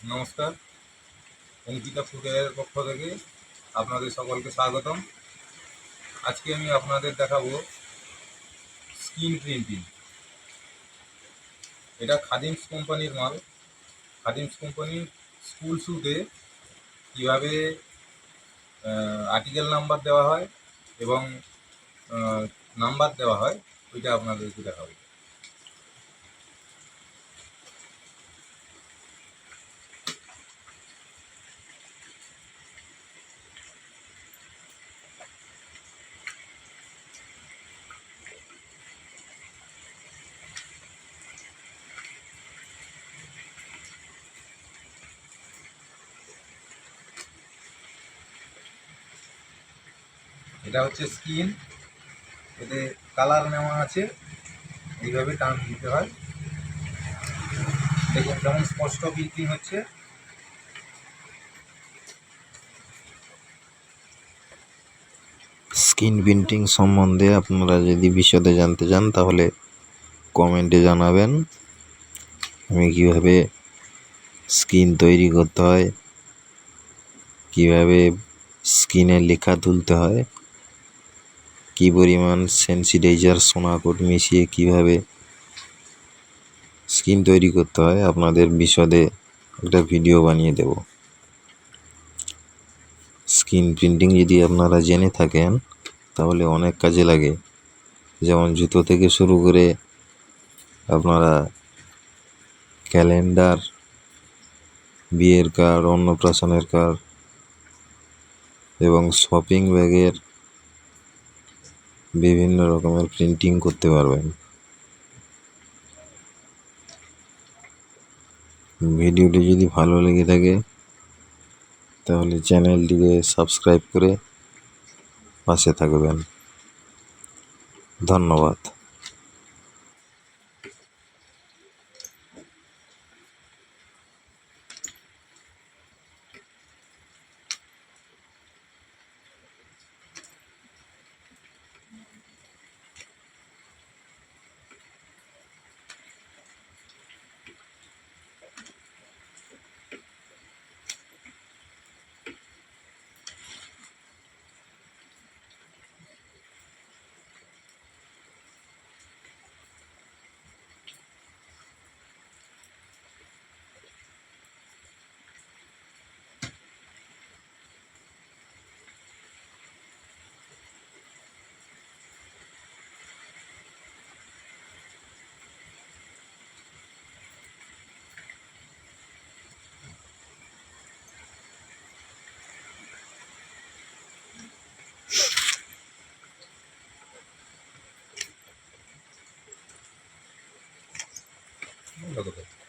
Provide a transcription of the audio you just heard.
নমস্কার, অঙ্কিতা ফুটওয়্যারের পক্ষ থেকে আপনাদের সকলকে স্বাগতম। আজকে আমি আপনাদের দেখাবো স্ক্রিন প্রিন্টিং। এটা খাদিমস কোম্পানির মাল। খাদিমস কোম্পানির স্কুল শ্যুতে কীভাবে আর্টিকেল নাম্বার দেওয়া হয় এবং নাম্বার দেওয়া হয়, ওইটা আপনাদেরকে দেখাবো। এটা হচ্ছে স্ক্রিন, এতে কালার নেওয়া আছে, এইভাবে টান দিতে হয়। দেখুন কেমন স্পষ্ট প্রিন্টিং হচ্ছে। স্ক্রিন প্রিন্টিং সম্বন্ধে আপনারা যদি বিশদে জানতে চান তাহলে কমেন্টে জানাবেন। আমি কিভাবে স্ক্রিন তৈরি করতে হয়, কিভাবে স্ক্রিনে লেখা তুলতে হয়, কী পরিমাণ সেন্সিটাইজার সোনা কোট মিশিয়ে কিভাবে স্ক্রিন তৈরি করতে হয় আপনাদের বিশদে একটা ভিডিও বানিয়ে দেব। স্ক্রিন প্রিন্টিং যদি আপনারা জেনে থাকেন তাহলে অনেক কাজে লাগে। যেমন জুতো থেকে শুরু করে আপনারা ক্যালেন্ডার, বিয়ের কার্ড, অন্নপ্রাশনের কার্ড এবং শপিং ব্যাগের বিভিন্ন রকমের প্রিন্টিং করতে পারবেন। ভিডিওটি যদি ভালো লেগে থাকে তাহলে চ্যানেলটিকে সাবস্ক্রাইব করে পাশে থাকবেন। ধন্যবাদ। ভালো কথা।